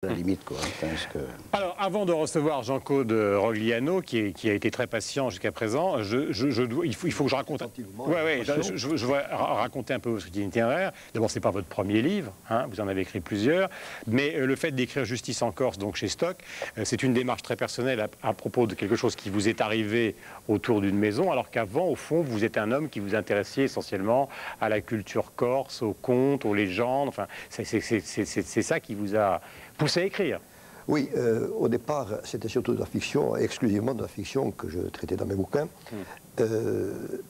à la limite, quoi. Alors, avant de recevoir Jean-Claude Rogliano, qui a été très patient jusqu'à présent, il faut que je raconte. Je vais raconter un peu votre itinéraire. D'abord, c'est pas votre premier livre, hein, vous en avez écrit plusieurs, mais le fait d'écrire Justice en Corse, donc chez Stock, c'est une démarche très personnelle à propos de quelque chose qui vous est arrivé autour d'une maison, alors qu'avant, au fond, vous êtes un homme qui vous intéressait essentiellement à la culture corse, aux contes, aux légendes. Enfin, c'est ça qui vous a poussé à écrire. Oui, au départ, c'était surtout de la fiction, exclusivement de la fiction que je traitais dans mes bouquins.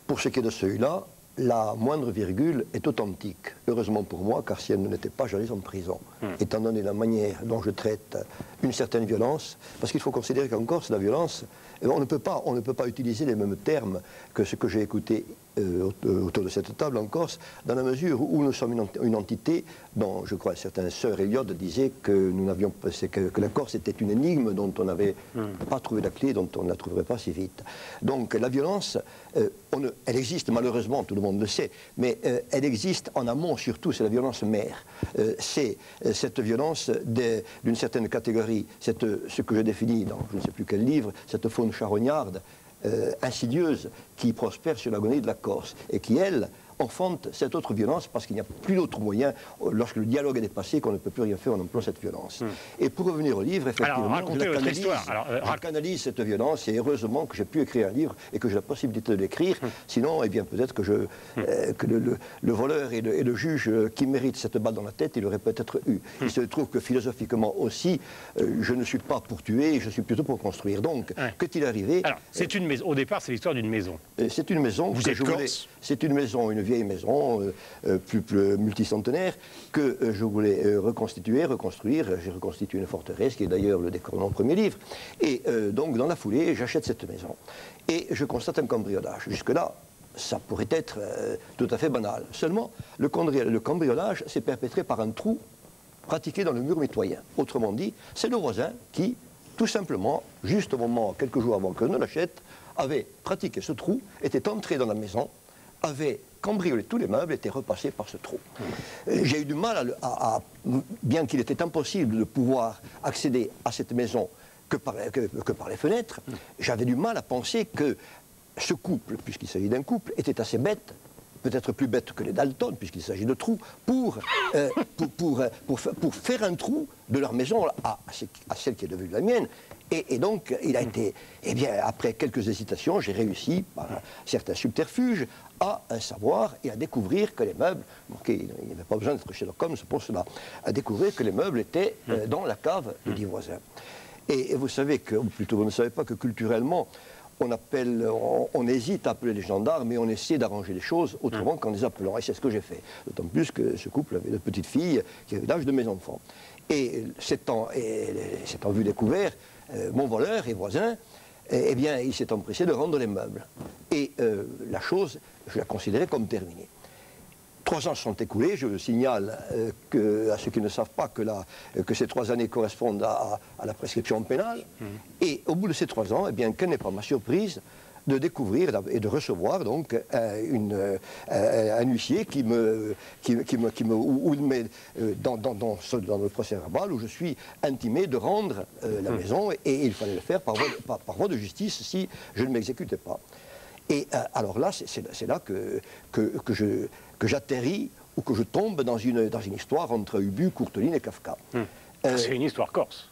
Pour ce qui est de celui-là, la moindre virgule est authentique. Heureusement pour moi, car si elle ne l'était pas, j'allais en prison. Étant donné la manière dont je traite une certaine violence, parce qu'il faut considérer qu'en Corse, la violence, on ne peut pas utiliser les mêmes termes que ce que j'ai écouté autour de cette table en Corse, dans la mesure où nous sommes une entité dont, je crois, certains sœurs Eliade disaient que nous n'avions que la Corse était une énigme dont on n'avait pas trouvé la clé, dont on ne la trouverait pas si vite. Donc la violence, elle existe malheureusement, tout le monde le sait, mais elle existe en amont surtout, c'est la violence mère. C'est cette violence d'une certaine catégorie, ce que je définis dans je ne sais plus quel livre, cette faune charognarde, insidieuse, qui prospère sur l'agonie de la Corse et qui, elle, enfante cette autre violence parce qu'il n'y a plus d'autre moyen, lorsque le dialogue est dépassé, qu'on ne peut plus rien faire, on emploie cette violence. Et pour revenir au livre, effectivement, je canalise cette violence, et heureusement que j'ai pu écrire un livre et que j'ai la possibilité de l'écrire, sinon, eh bien, peut-être que, que le voleur et le juge qui mérite cette balle dans la tête, il aurait peut-être eu. Il se trouve que philosophiquement aussi, je ne suis pas pour tuer, je suis plutôt pour construire. Donc, qu'est-il arrivé? Alors, c'est une maison. Au départ, c'est l'histoire d'une maison. C'est une maison. Vous êtes corse? C'est une maison, une vieille maison, plus multicentenaire, que je voulais reconstruire. J'ai reconstitué une forteresse, qui est d'ailleurs le décor de mon premier livre. Et donc, dans la foulée, j'achète cette maison. Et je constate un cambriolage. Jusque-là, ça pourrait être tout à fait banal. Seulement, le cambriolage s'est perpétré par un trou pratiqué dans le mur mitoyen. Autrement dit, c'est le voisin qui, tout simplement, juste au moment, quelques jours avant que je ne l'achète, avait pratiqué ce trou, était entré dans la maison, avait cambriolé tous les meubles, était repassé par ce trou. J'ai eu du mal bien qu'il était impossible de pouvoir accéder à cette maison que par les fenêtres, j'avais du mal à penser que ce couple, puisqu'il s'agit d'un couple, était assez bête, peut-être plus bête que les Dalton, puisqu'il s'agit de trous, pour faire un trou de leur maison à celle qui est devenue la mienne. Et donc, il a été, eh bien, après quelques hésitations, j'ai réussi, par certains subterfuges, à savoir et à découvrir que les meubles, il n'y avait pas besoin d'être Sherlock Holmes pour cela, à découvrir que les meubles étaient dans la cave du voisin. Et vous savez que, ou plutôt vous ne savez pas que culturellement, on hésite à appeler les gendarmes, mais on essaie d'arranger les choses autrement qu'en les appelant. Et c'est ce que j'ai fait. D'autant plus que ce couple avait de petites filles qui avaient l'âge de mes enfants. Et s'étant vu découvert, mon voleur et voisin, eh bien, il s'est empressé de rendre les meubles. Et la chose, je la considérais comme terminée. 3 ans se sont écoulés, je signale à ceux qui ne savent pas que ces 3 années correspondent à la prescription pénale. Et au bout de ces 3 ans, eh bien, quelle n'est pas ma surprise de découvrir et de recevoir donc un huissier qui me met dans le procès verbal où je suis intimé de rendre la maison, et il fallait le faire par voie de justice si je ne m'exécutais pas. Et alors là, c'est là que j'atterris ou que je tombe dans une histoire entre Ubu, Courteline et Kafka. C'est une histoire corse.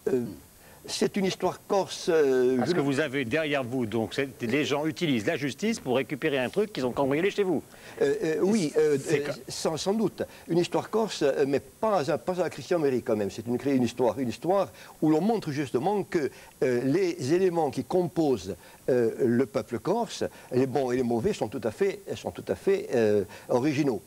C'est une histoire corse. Parce que vous avez derrière vous, donc les gens utilisent la justice pour récupérer un truc qu'ils ont cambriolé chez vous. Oui, sans doute. Une histoire corse, mais pas à la Christian Méry quand même. C'est une histoire où l'on montre justement que les éléments qui composent le peuple corse, les bons et les mauvais, sont tout à fait originaux.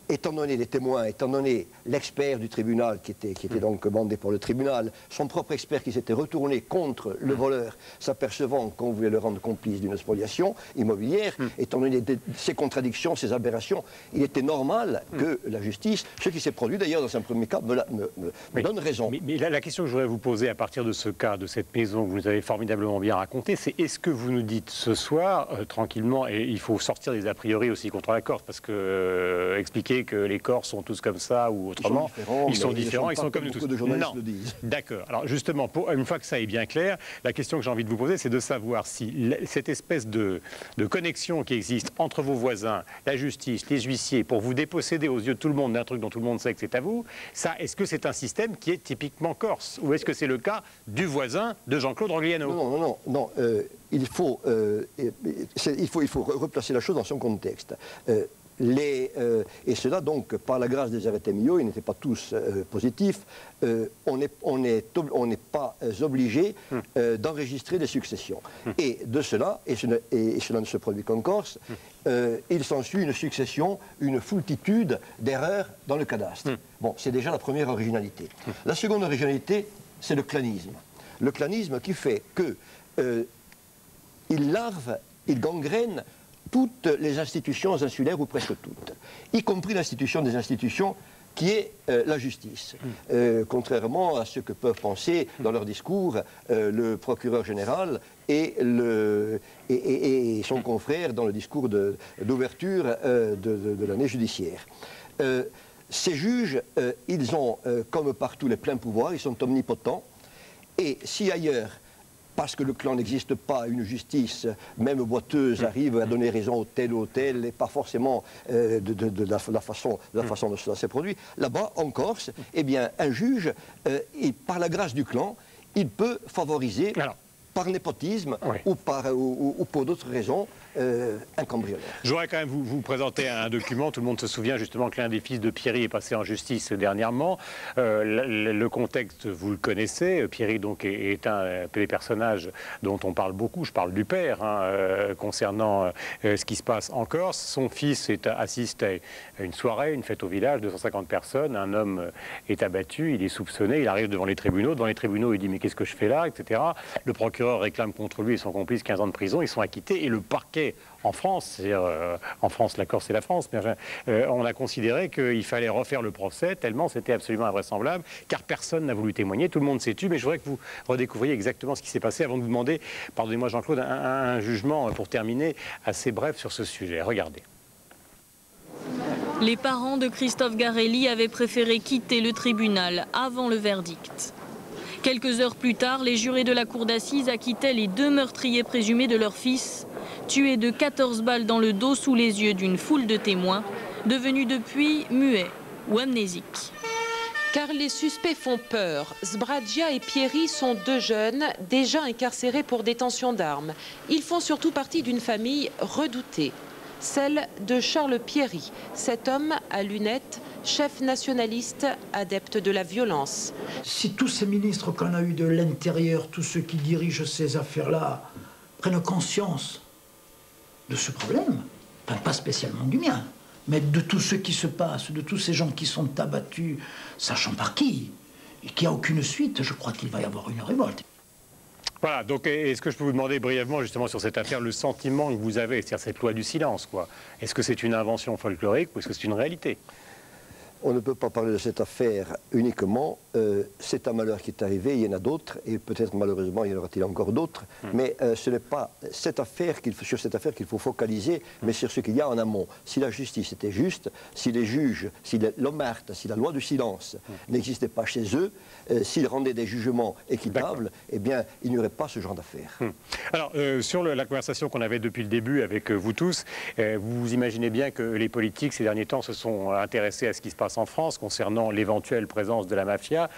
Étant donné les témoins, étant donné l'expert du tribunal qui était donc commandé par le tribunal, son propre expert qui s'était retourné contre le voleur, s'apercevant qu'on voulait le rendre complice d'une spoliation immobilière, étant donné ces contradictions, ces aberrations, il était normal que la justice, ce qui s'est produit d'ailleurs dans un premier cas, me donne raison. Mais la question que je voudrais vous poser à partir de ce cas, de cette maison que vous nous avez formidablement bien raconté, c'est est-ce que vous nous dites ce soir, tranquillement, et il faut sortir des a priori aussi contre la Corse, parce que expliquer expliquer que les Corses sont tous comme ça ou autrement. Ils sont différents, ils sont comme nous tous. Non. D'accord. Alors justement, une fois que ça est bien clair, la question que j'ai envie de vous poser, c'est de savoir si cette espèce de connexion qui existe entre vos voisins, la justice, les huissiers, pour vous déposséder aux yeux de tout le monde d'un truc dont tout le monde sait que c'est à vous, ça, est-ce que c'est un système qui est typiquement corse? Ou est-ce que c'est le cas du voisin de Jean-Claude Rogliano? Non. Il faut replacer la chose dans son contexte. Et cela, donc, par la grâce des arrêtés Millau, ils n'étaient pas tous positifs. On n'est pas obligé d'enregistrer des successions. Et de cela, et cela ne se produit qu'en Corse, il s'ensuit une succession, une foultitude d'erreurs dans le cadastre. Bon, c'est déjà la première originalité. La seconde originalité, c'est le clanisme. Le clanisme qui fait que il larve, il gangrène toutes les institutions insulaires, ou presque toutes, y compris l'institution des institutions qui est la justice. Contrairement à ce que peuvent penser dans leur discours le procureur général et son confrère dans le discours d'ouverture de l'année judiciaire. Ces juges, ils ont, comme partout, les pleins pouvoirs, ils sont omnipotents, et si ailleurs, parce que le clan n'existe pas, une justice, même boiteuse, arrive à donner raison au tel ou au tel, et pas forcément de la façon dont cela s'est produit. Là-bas, en Corse, eh bien, un juge, par la grâce du clan, il peut favoriser, par népotisme ou pour d'autres raisons, un cambrioleur. Je voudrais quand même vous présenter un document. Tout le monde se souvient justement que l'un des fils de Pierry est passé en justice dernièrement. Le contexte, vous le connaissez. Pierry donc est un des personnages dont on parle beaucoup. Je parle du père concernant ce qui se passe en Corse. Son fils assiste à une soirée, une fête au village, 250 personnes. Un homme est abattu, il est soupçonné, il arrive devant les tribunaux. Devant les tribunaux, il dit mais qu'est-ce que je fais là, etc. Le procureur réclame contre lui et son complice 15 ans de prison. Ils sont acquittés et le parquet en France, c'est-à-dire en France, la Corse et la France, mais enfin, on a considéré qu'il fallait refaire le procès tellement c'était absolument invraisemblable, car personne n'a voulu témoigner, tout le monde s'est tu, mais je voudrais que vous redécouvriez exactement ce qui s'est passé avant de vous demander, pardonnez-moi Jean-Claude, un jugement pour terminer assez bref sur ce sujet. Regardez. Les parents de Christophe Garelli avaient préféré quitter le tribunal avant le verdict. Quelques heures plus tard, les jurés de la cour d'assises acquittaient les 2 meurtriers présumés de leur fils, tués de 14 balles dans le dos sous les yeux d'une foule de témoins, devenus depuis muets ou amnésiques. Car les suspects font peur. Sbragia et Pierry sont 2 jeunes, déjà incarcérés pour détention d'armes. Ils font surtout partie d'une famille redoutée, celle de Charles Pierry, cet homme à lunettes, chef nationaliste, adepte de la violence. Si tous ces ministres qu'on a eu de l'intérieur, tous ceux qui dirigent ces affaires-là, prennent conscience de ce problème, enfin pas spécialement du mien, mais de tout ce qui se passe, de tous ces gens qui sont abattus, sachant par qui, et qu'il n'y a aucune suite, je crois qu'il va y avoir une révolte. Voilà, donc est-ce que je peux vous demander brièvement justement sur cette affaire le sentiment que vous avez, c'est-à-dire cette loi du silence, quoi. Est-ce que c'est une invention folklorique ou est-ce que c'est une réalité? On ne peut pas parler de cette affaire uniquement. C'est un malheur qui est arrivé, il y en a d'autres, et peut-être malheureusement il y en aura-t-il encore d'autres. Mais ce n'est pas sur cette affaire qu'il faut focaliser, mais sur ce qu'il y a en amont. Si la justice était juste, si les juges, si l'omerta, si la loi du silence n'existait pas chez eux, s'ils rendaient des jugements équitables, eh bien il n'y aurait pas ce genre d'affaires. Alors, sur la conversation qu'on avait depuis le début avec vous tous, vous imaginez bien que les politiques ces derniers temps se sont intéressés à ce qui se passe en France concernant l'éventuelle présence de la mafia.